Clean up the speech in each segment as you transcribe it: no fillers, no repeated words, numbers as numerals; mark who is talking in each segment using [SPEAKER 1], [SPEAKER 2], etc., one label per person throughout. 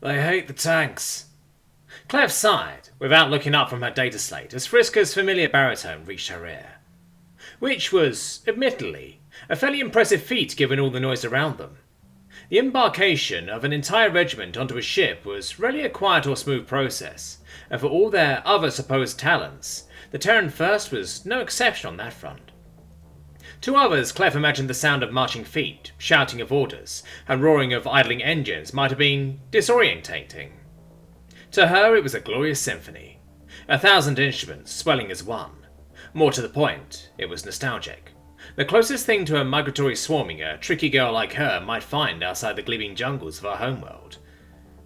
[SPEAKER 1] They hate the tanks. Clef sighed, without looking up from her data slate, as Friska's familiar baritone reached her ear. Which was, admittedly, a fairly impressive feat given all the noise around them. The embarkation of an entire regiment onto a ship was rarely a quiet or smooth process, and for all their other supposed talents, the Terran First was no exception on that front. To others, Clef imagined the sound of marching feet, shouting of orders, and roaring of idling engines might have been disorientating. To her, it was a glorious symphony, 1,000 instruments swelling as one. More to the point, it was nostalgic. The closest thing to a migratory swarming a tricky girl like her might find outside the gleaming jungles of her homeworld.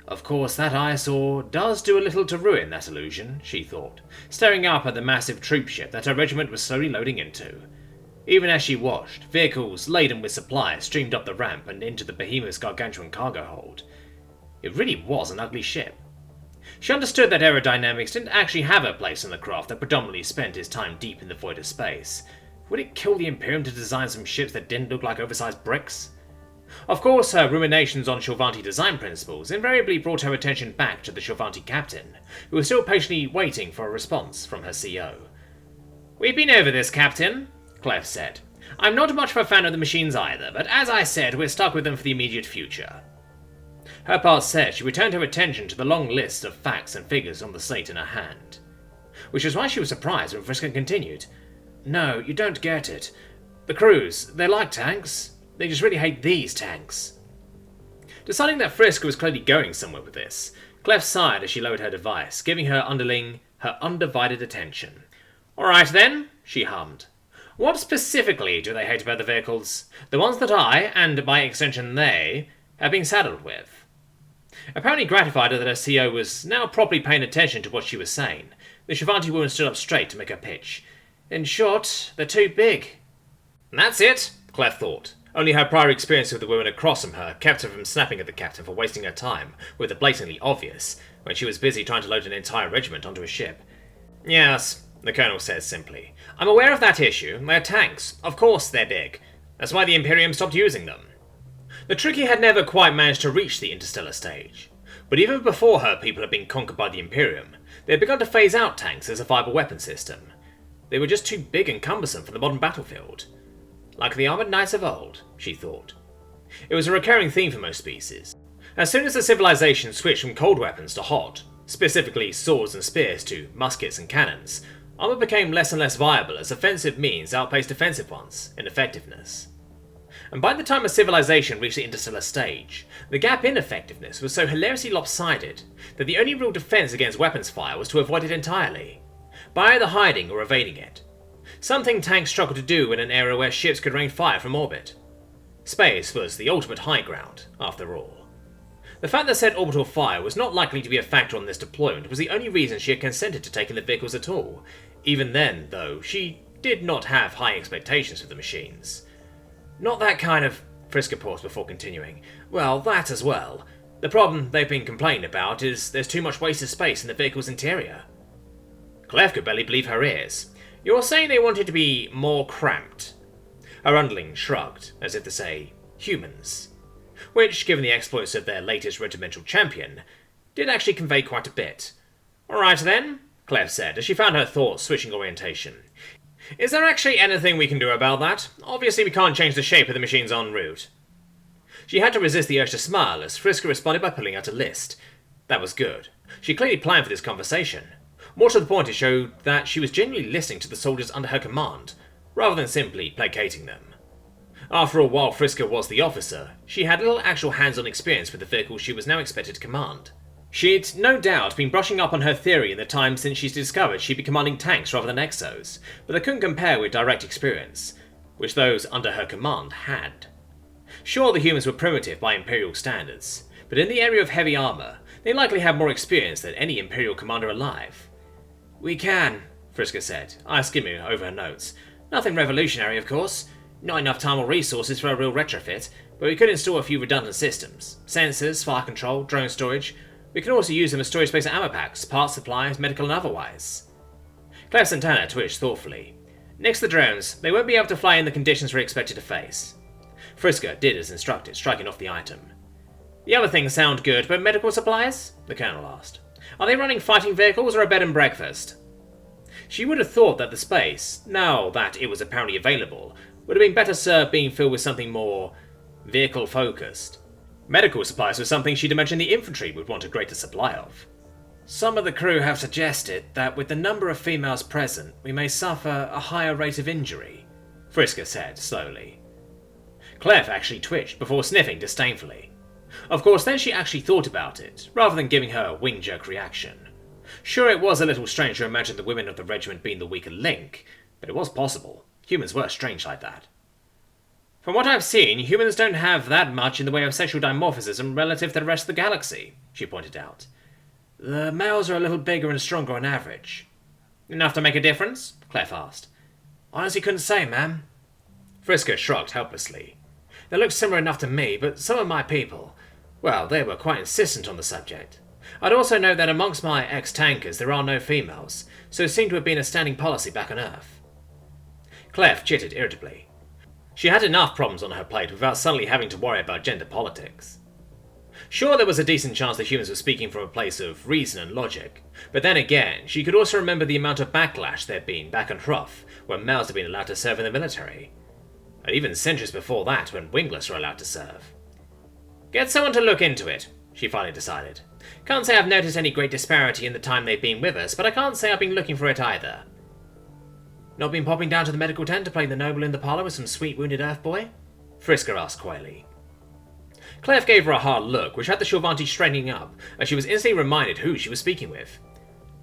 [SPEAKER 1] Of course, that eyesore does do a little to ruin that illusion, she thought, staring up at the massive troop ship that her regiment was slowly loading into. Even as she watched, vehicles laden with supplies streamed up the ramp and into the behemoth's gargantuan cargo hold. It really was an ugly ship. She understood that aerodynamics didn't actually have a place in the craft that predominantly spent its time deep in the void of space. Would it kill the Imperium to design some ships that didn't look like oversized bricks? Of course, her ruminations on Shilvanti design principles invariably brought her attention back to the Shilvanti captain, who was still patiently waiting for a response from her CO. "We've been over this, Captain," Clef said. "I'm not much of a fan of the machines either, but as I said, we're stuck with them for the immediate future." Her part said, she returned her attention to the long list of facts and figures on the slate in her hand. Which was why she was surprised when Friska continued. "No, you don't get it. The crews, they like tanks. They just really hate these tanks." Deciding that Friska was clearly going somewhere with this, Clef sighed as she lowered her device, giving her underling her undivided attention. "Alright then," she hummed. "What specifically do they hate about the vehicles? The ones that I, and by extension they, have been saddled with." Apparently gratified that her CO was now properly paying attention to what she was saying, the Shilvanti woman stood up straight to make her pitch. "In short, they're too big." "That's it," Clef thought. Only her prior experience with the woman across from her kept her from snapping at the captain for wasting her time with the blatantly obvious, when she was busy trying to load an entire regiment onto a ship. "Yes," the colonel says simply. "I'm aware of that issue. They're tanks. Of course they're big. That's why the Imperium stopped using them." The Tricky had never quite managed to reach the interstellar stage, but even before her people had been conquered by the Imperium, they had begun to phase out tanks as a viable weapon system. They were just too big and cumbersome for the modern battlefield. Like the armoured knights of old, she thought. It was a recurring theme for most species. As soon as the civilization switched from cold weapons to hot, specifically swords and spears to muskets and cannons, armour became less and less viable as offensive means outpaced defensive ones in effectiveness. And by the time a civilization reached the interstellar stage, the gap in effectiveness was so hilariously lopsided that the only real defense against weapons fire was to avoid it entirely, by either hiding or evading it. Something tanks struggled to do in an era where ships could rain fire from orbit. Space was the ultimate high ground, after all. The fact that said orbital fire was not likely to be a factor on this deployment was the only reason she had consented to taking the vehicles at all. Even then, though, she did not have high expectations for the machines. "Not that kind of..." Friska paused before continuing. "Well, that as well. The problem they've been complaining about is there's too much wasted space in the vehicle's interior." Clef could barely believe her ears. "You're saying they wanted to be more cramped?" Her underling shrugged, as if to say, humans. Which, given the exploits of their latest regimental champion, did actually convey quite a bit. "Alright then," Clef said, as she found her thoughts switching orientation. "Is there actually anything we can do about that? Obviously we can't change the shape of the machines en route." She had to resist the urge to smile as Friska responded by pulling out a list. That was good. She clearly planned for this conversation. More to the point, it showed that she was genuinely listening to the soldiers under her command, rather than simply placating them. After all, while Friska was the officer, she had little actual hands-on experience with the vehicles she was now expected to command. She'd no doubt been brushing up on her theory in the time since she'd discovered she'd be commanding tanks rather than exos, but they couldn't compare with direct experience, which those under her command had. Sure, the humans were primitive by Imperial standards, but in the area of heavy armour, they likely had more experience than any Imperial commander alive. "We can," Friska said, eyes skimming over her notes. "Nothing revolutionary, of course. Not enough time or resources for a real retrofit, but we could install a few redundant systems. Sensors, fire control, drone storage. We can also use them as storage space at ammo packs, parts supplies, medical and otherwise." Clef Santana twitched thoughtfully. "Next to the drones, they won't be able to fly in the conditions we're expected to face." Friska did as instructed, striking off the item. The other things sound good, but medical supplies? The Colonel asked. Are they running fighting vehicles or a bed and breakfast? She would have thought that the space, now that it was apparently available, would have been better served being filled with something more vehicle-focused. Medical supplies was something she'd imagined the infantry would want a greater supply of. Some of the crew have suggested that with the number of females present, we may suffer a higher rate of injury, Frisker said slowly. Clef actually twitched before sniffing disdainfully. Of course, then she actually thought about it, rather than giving her a wing-jerk reaction. Sure, it was a little strange to imagine the women of the regiment being the weaker link, but it was possible. Humans were strange like that. From what I've seen, humans don't have that much in the way of sexual dimorphism relative to the rest of the galaxy, she pointed out. The males are a little bigger and stronger on average. Enough to make a difference? Clef asked. Honestly couldn't say, ma'am. Frisker shrugged helplessly. They looked similar enough to me, but some of my people, well, they were quite insistent on the subject. I'd also note that amongst my ex-tankers there are no females, so it seemed to have been a standing policy back on Earth. Clef chittered irritably. She had enough problems on her plate without suddenly having to worry about gender politics. Sure, there was a decent chance the humans were speaking from a place of reason and logic, but then again, she could also remember the amount of backlash there'd been back on Hruff when males had been allowed to serve in the military. And even centuries before that when wingless were allowed to serve. Get someone to look into it, she finally decided. Can't say I've noticed any great disparity in the time they've been with us, but I can't say I've been looking for it either. Not been popping down to the medical tent to play the noble in the parlour with some sweet wounded Earth boy? Frisker asked coyly. Clef gave her a hard look, which had the Shorvanti straightening up, as she was instantly reminded who she was speaking with.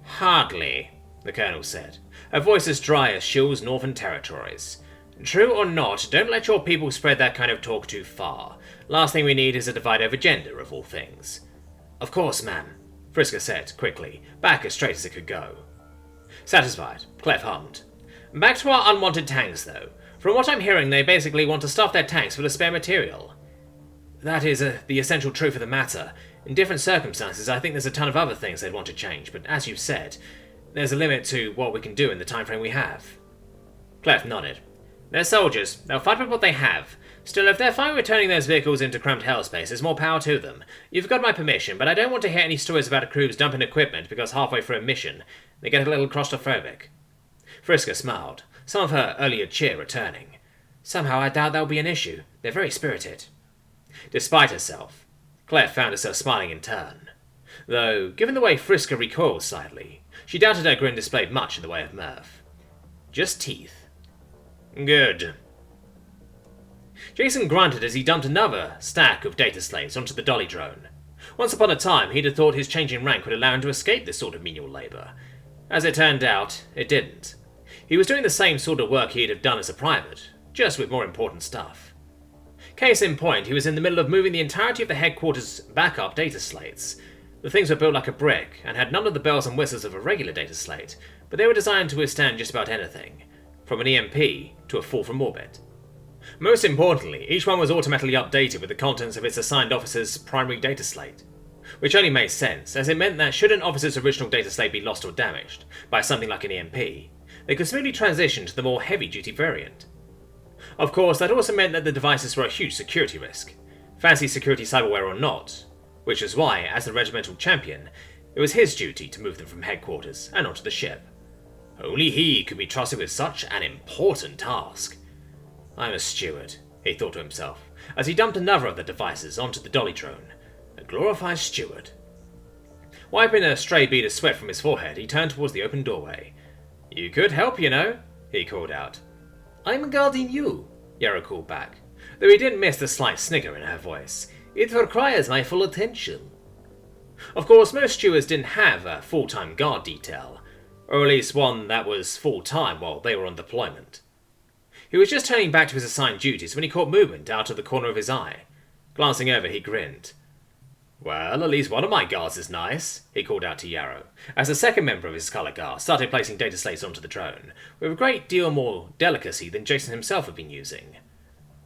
[SPEAKER 1] Hardly, the Colonel said, her voice as dry as Shill's northern territories. True or not, don't let your people spread that kind of talk too far. Last thing we need is a divide over gender, of all things. Of course, ma'am, Frisker said, quickly, back as straight as it could go. Satisfied, Clef hummed. Back to our unwanted tanks, though. From what I'm hearing, they basically want to stuff their tanks full of spare material. That is the essential truth of the matter. In different circumstances, I think there's a ton of other things they'd want to change, but as you've said, there's a limit to what we can do in the time frame we have. Clef nodded. They're soldiers. They'll fight with what they have. Still, if they're fine with turning those vehicles into cramped hellspace, there's more power to them. You've got my permission, but I don't want to hear any stories about crews dumping equipment because halfway through a mission, they get a little claustrophobic. Frisker smiled, some of her earlier cheer returning. Somehow I doubt that'll be an issue. They're very spirited. Despite herself, Clef found herself smiling in turn. Though, given the way Frisker recoiled slightly, she doubted her grin displayed much in the way of mirth. Just teeth. Good. Jason grunted as he dumped another stack of data slates onto the dolly drone. Once upon a time, he'd have thought his change in rank would allow him to escape this sort of menial labour. As it turned out, it didn't. He was doing the same sort of work he'd have done as a private, just with more important stuff. Case in point, he was in the middle of moving the entirety of the headquarters' backup data slates. The things were built like a brick, and had none of the bells and whistles of a regular data slate, but they were designed to withstand just about anything, from an EMP to a fall from orbit. Most importantly, each one was automatically updated with the contents of its assigned officer's primary data slate, which only made sense, as it meant that should an officer's original data slate be lost or damaged by something like an EMP, they could smoothly transition to the more heavy-duty variant. Of course, that also meant that the devices were a huge security risk, fancy security cyberware or not, which is why, as the regimental champion, it was his duty to move them from headquarters and onto the ship. Only he could be trusted with such an important task. I'm a steward, he thought to himself, as he dumped another of the devices onto the dolly drone. A glorified steward. Wiping a stray bead of sweat from his forehead, he turned towards the open doorway. You could help, you know, he called out. I'm guarding you, Yrrol called back, though he didn't miss the slight snigger in her voice. It requires my full attention. Of course, most stewards didn't have a full-time guard detail, or at least one that was full-time while they were on deployment. He was just turning back to his assigned duties when he caught movement out of the corner of his eye. Glancing over, he grinned. Well, at least one of my guards is nice, he called out to Yrrol, as the second member of his colour guard started placing data slates onto the drone, with a great deal more delicacy than Jason himself had been using.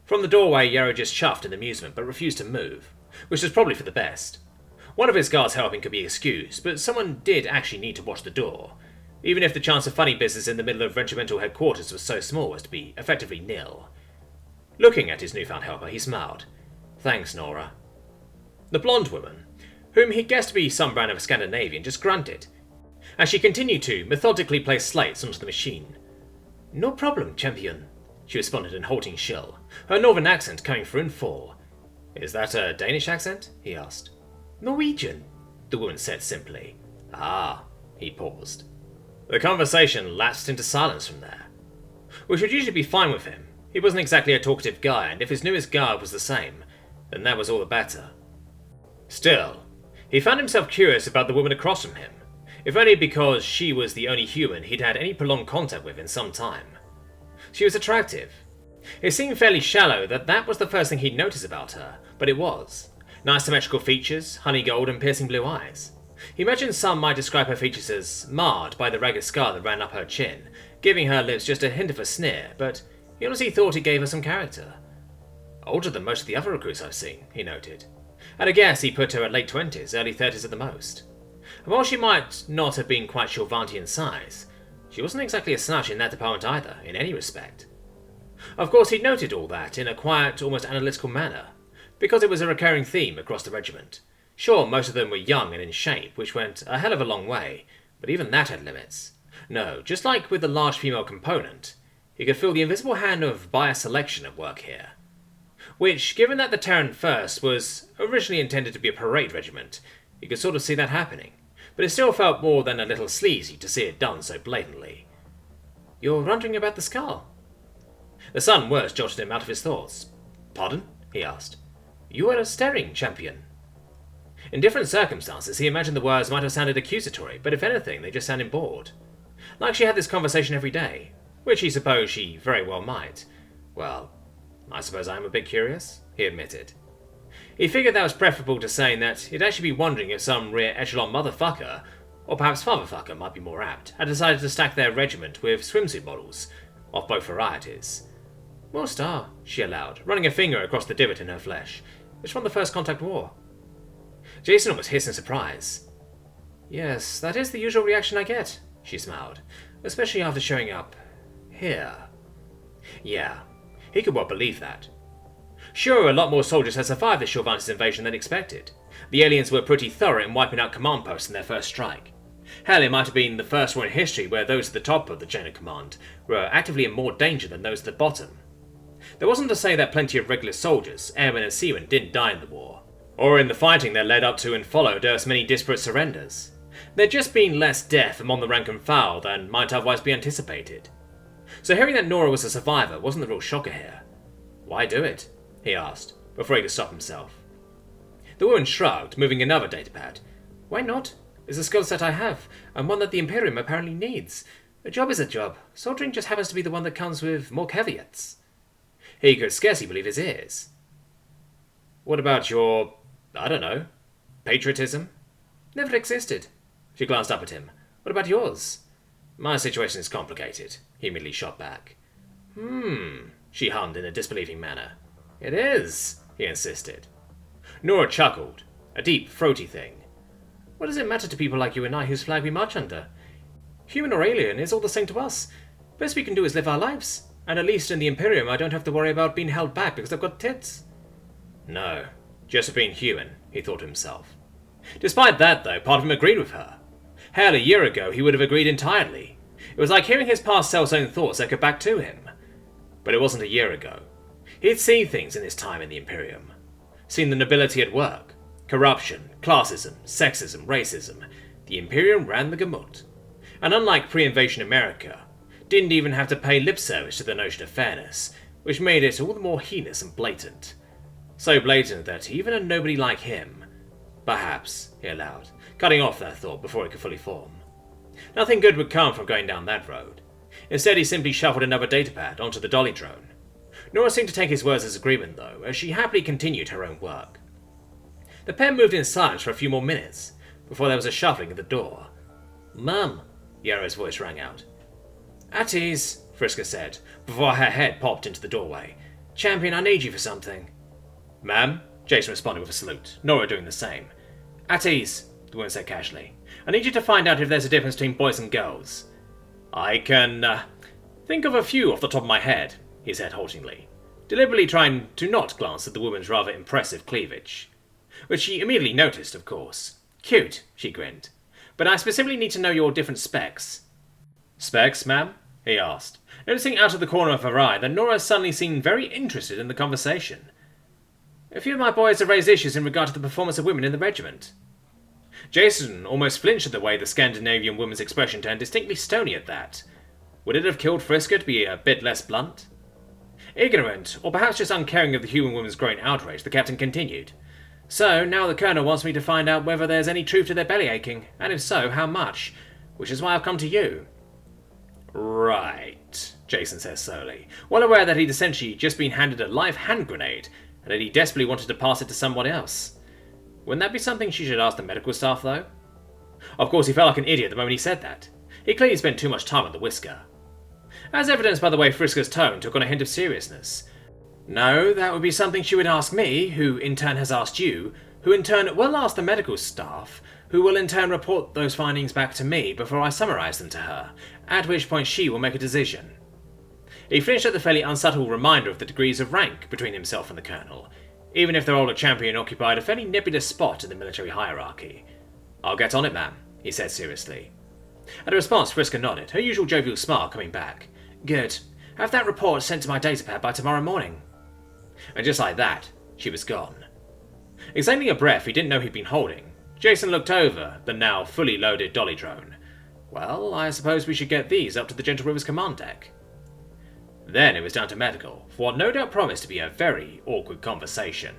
[SPEAKER 1] From the doorway, Yrrol just chuffed in amusement, but refused to move, which was probably for the best. One of his guards helping could be excused, but someone did actually need to watch the door, even if the chance of funny business in the middle of regimental headquarters was so small as to be effectively nil. Looking at his newfound helper, he smiled. Thanks, Nora. The blonde woman, whom he guessed to be some brand of Scandinavian, just grunted, as she continued to methodically place slates onto the machine. "No problem, champion," she responded in halting shrill, her northern accent coming through in full. "Is that a Danish accent?" he asked. "Norwegian," the woman said simply. "Ah," he paused. The conversation lapsed into silence from there, which would usually be fine with him. He wasn't exactly a talkative guy, and if his newest garb was the same, then that was all the better. Still, he found himself curious about the woman across from him, if only because she was the only human he'd had any prolonged contact with in some time. She was attractive. It seemed fairly shallow that was the first thing he'd noticed about her, but it was. Nice symmetrical features, honey gold and piercing blue eyes. He imagined some might describe her features as marred by the ragged scar that ran up her chin, giving her lips just a hint of a sneer, but he honestly thought it gave her some character. Older than most of the other recruits I've seen, he noted. At a guess, he put her at late 20s, early 30s at the most. And while she might not have been quite Shorvanti in size, she wasn't exactly a slouch in that department either, in any respect. Of course, he'd noted all that in a quiet, almost analytical manner, because it was a recurring theme across the regiment. Sure, most of them were young and in shape, which went a hell of a long way, but even that had limits. No, just like with the large female component, he could feel the invisible hand of bias selection at work here. Which, given that the Terran First was originally intended to be a parade regiment, you could sort of see that happening, but it still felt more than a little sleazy to see it done so blatantly. "You're wondering about the skull?" The sudden words jolted him out of his thoughts. "Pardon?" he asked. "You are staring, champion." In different circumstances, he imagined the words might have sounded accusatory, but if anything, they just sounded bored. Like she had this conversation every day, which he supposed she very well might. Well, I suppose I am a bit curious, he admitted. He figured that was preferable to saying that he'd actually be wondering if some rear echelon motherfucker, or perhaps fatherfucker might be more apt, had decided to stack their regiment with swimsuit models, of both varieties. "Most are," she allowed, running a finger across the divot in her flesh. "It's from the First Contact War." Jason almost hissed in surprise. "Yes, that is the usual reaction I get," she smiled, "especially after showing up here." Yeah, he could well believe that. Sure, a lot more soldiers had survived the Shorvantis invasion than expected. The aliens were pretty thorough in wiping out command posts in their first strike. Hell, it might have been the first war in history where those at the top of the chain of command were actively in more danger than those at the bottom. There wasn't to say that plenty of regular soldiers, airmen and seamen, didn't die in the war, or in the fighting that led up to and followed as many disparate surrenders. There'd just been less death among the rank and file than might otherwise be anticipated. So hearing that Nora was a survivor wasn't the real shocker here. "Why do it?" he asked, before he could stop himself. The woman shrugged, moving another datapad. "Why not? It's a skill set I have, and one that the Imperium apparently needs. A job is a job. Soldiering just happens to be the one that comes with more caveats." He could scarcely believe his ears. "What about your, I don't know, patriotism?" "Never existed." She glanced up at him. "What about yours?" "My situation is complicated," he immediately shot back. She hummed in a disbelieving manner. "It is," he insisted. Nora chuckled, a deep, throaty thing. "What does it matter to people like you and I whose flag we march under? Human or alien is all the same to us. Best we can do is live our lives, and at least in the Imperium I don't have to worry about being held back because I've got tits." No, just being human, he thought to himself. Despite that, though, part of him agreed with her. Hell, a year ago he would have agreed entirely. It was like hearing his past self's own thoughts echo back to him. But it wasn't a year ago. He'd seen things in his time in the Imperium. Seen the nobility at work. Corruption, classism, sexism, racism. The Imperium ran the gamut. And unlike pre-invasion America, didn't even have to pay lip service to the notion of fairness, which made it all the more heinous and blatant. So blatant that even a nobody like him... Perhaps, he allowed, cutting off that thought before it could fully form. Nothing good would come from going down that road. Instead, he simply shuffled another datapad onto the dolly drone. Nora seemed to take his words as agreement, though, as she happily continued her own work. The pair moved in silence for a few more minutes, before there was a shuffling at the door. "Mum," Yrrol's voice rang out. "At ease," Vriska said, before her head popped into the doorway. "Champion, I need you for something." "Ma'am?" Jason responded with a salute, Nora doing the same. "At ease," the woman said casually. "I need you to find out if there's a difference between boys and girls." "I can, think of a few off the top of my head," he said haltingly, deliberately trying to not glance at the woman's rather impressive cleavage. which she immediately noticed, of course. Cute, she grinned. But I specifically need to know your different specs. Specs, ma'am? He asked, noticing out of the corner of her eye that Nora suddenly seemed very interested in the conversation. A few of my boys have raised issues in regard to the performance of women in the regiment. Jason almost flinched at the way the Scandinavian woman's expression turned distinctly stony at that. Would it have killed Frisker to be a bit less blunt? Ignorant, or perhaps just uncaring of the human woman's growing outrage, the captain continued. So, now the colonel wants me to find out whether there's any truth to their belly aching, and if so, how much, which is why I've come to you. Right, Jason says slowly, well aware that he'd essentially just been handed a live hand grenade, and that he desperately wanted to pass it to someone else. Wouldn't that be something she should ask the medical staff, though? Of course, he felt like an idiot the moment he said that. He clearly spent too much time on the whisker. As evidenced by the way Frisker's tone took on a hint of seriousness. No, that would be something she would ask me, who in turn has asked you, who in turn will ask the medical staff, who will in turn report those findings back to me before I summarise them to her, at which point she will make a decision. He finished at the fairly unsubtle reminder of the degrees of rank between himself and the colonel, even if their older champion occupied a fairly nebulous spot in the military hierarchy. I'll get on it, ma'am, he said seriously. At a response, Frisker nodded, her usual jovial smile coming back. Good. Have that report sent to my datapad by tomorrow morning. And just like that, she was gone. Exhaling a breath he didn't know he'd been holding, Jason looked over the now fully loaded dolly drone. Well, I suppose we should get these up to the Gentle River's command deck. Then it was down to medical, for what no doubt promised to be a very awkward conversation.